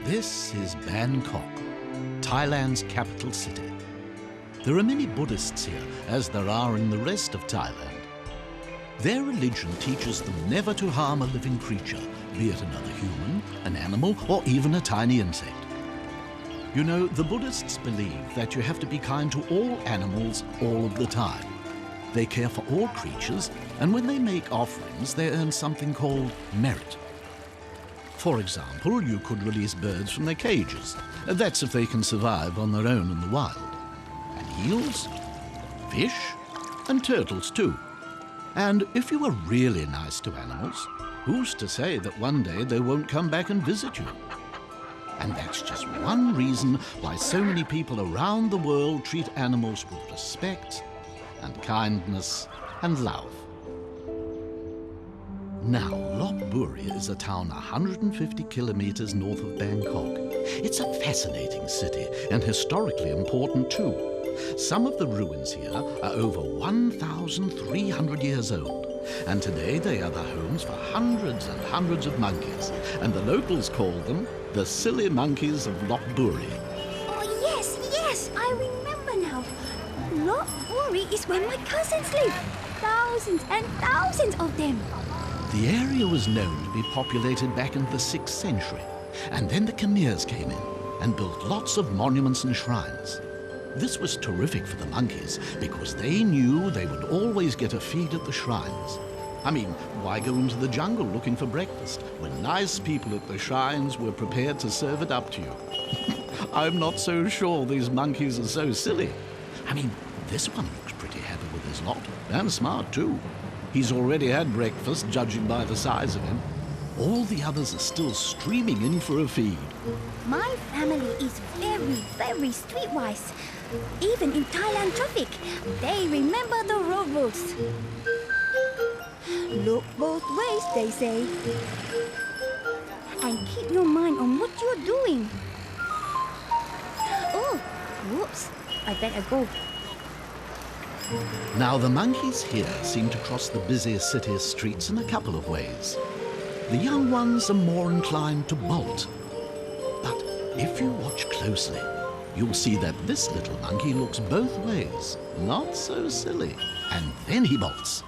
This is Bangkok, Thailand's capital city. There are many Buddhists here, as there are in the rest of Thailand. Their religion teaches them never to harm a living creature, be it another human, an animal, or even a tiny insect. You know, the Buddhists believe that you have to be kind to all animals all of the time. They care for all creatures, and when they make offerings, they earn something called merit. For example, you could release birds from their cages. That's if they can survive on their own in the wild. And eels, fish, and turtles too. And if you are really nice to animals, who's to say that one day they won't come back and visit you? And that's just one reason why so many people around the world treat animals with respect and kindness and love. Now, Lop Buri is a town 150 kilometers north of Bangkok. It's a fascinating city and historically important too. Some of the ruins here are over 1,300 years old, and today they are the homes for hundreds and hundreds of monkeys, and the locals call them the silly monkeys of Lop Buri. Oh yes, I remember now. Lop Buri is where my cousins live. Thousands and thousands of them. The area was known to be populated back in the 6th century, and then the Khmers came in and built lots of monuments and shrines. This was terrific for the monkeys because they knew they would always get a feed at the shrines. I mean, why go into the jungle looking for breakfast when nice people at the shrines were prepared to serve it up to you? I'm not so sure these monkeys are so silly. I mean, this one looks pretty happy with his lot, and smart too. He's already had breakfast, judging by the size of him. All the others are still streaming in for a feed. My family is very, very streetwise. Even in Thailand traffic, they remember the road rules. Look both ways, they say. And keep your mind on what you're doing. Oh, whoops. I better go. Now, the monkeys here seem to cross the busiest city's streets in a couple of ways. The young ones are more inclined to bolt. But if you watch closely, you'll see that this little monkey looks both ways. Not so silly. And then he bolts.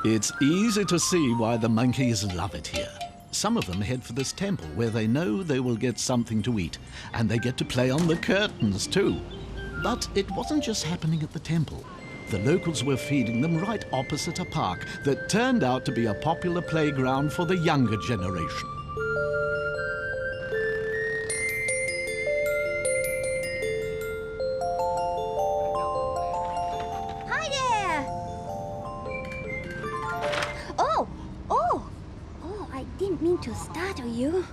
It's easy to see why the monkeys love it here. Some of them head for this temple where they know they will get something to eat, and they get to play on the curtains too. But it wasn't just happening at the temple. The locals were feeding them right opposite a park that turned out to be a popular playground for the younger generation. Hi there! Oh, I didn't mean to startle you.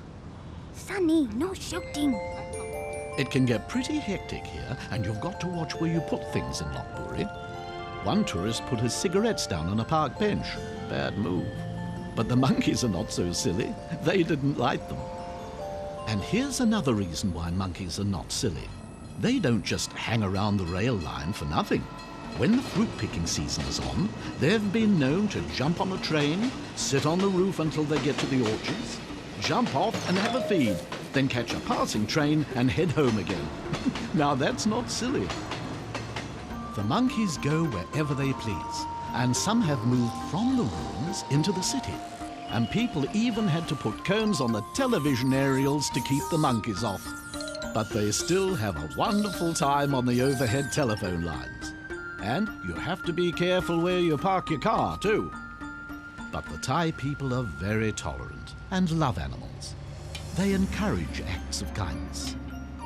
Sunny, no shouting. It can get pretty hectic here, and you've got to watch where you put things in Lop Buri. One tourist put his cigarettes down on a park bench. Bad move. But the monkeys are not so silly. They didn't light them. And here's another reason why monkeys are not silly. They don't just hang around the rail line for nothing. When the fruit picking season is on, they've been known to jump on a train, sit on the roof until they get to the orchards, jump off and have a feed, then catch a passing train and head home again. Now that's not silly. The monkeys go wherever they please, and some have moved from the ruins into the city. And people even had to put cones on the television aerials to keep the monkeys off. But they still have a wonderful time on the overhead telephone lines. And you have to be careful where you park your car too. But the Thai people are very tolerant and love animals. They encourage acts of kindness.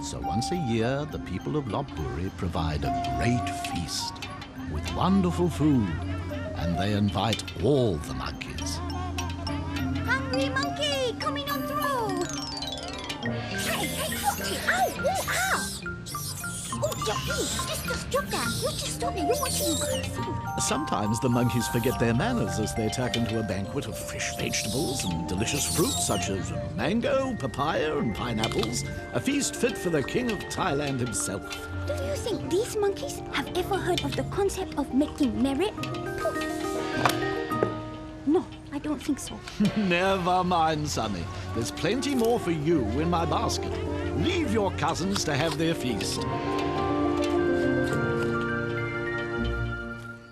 So once a year, the people of Lop Buri provide a great feast with wonderful food, and they invite all the monkeys. Hungry monkey, coming on through! Hey, Foxy! Ow! Oh, Yuppie! Just stop that! You just stop it! You're watching you guys! Sometimes the monkeys forget their manners as they tuck into a banquet of fresh vegetables and delicious fruits such as mango, papaya, and pineapples. A feast fit for the king of Thailand himself. Do you think these monkeys have ever heard of the concept of making merit? No, I don't think so. Never mind, Sonny. There's plenty more for you in my basket. Leave your cousins to have their feast.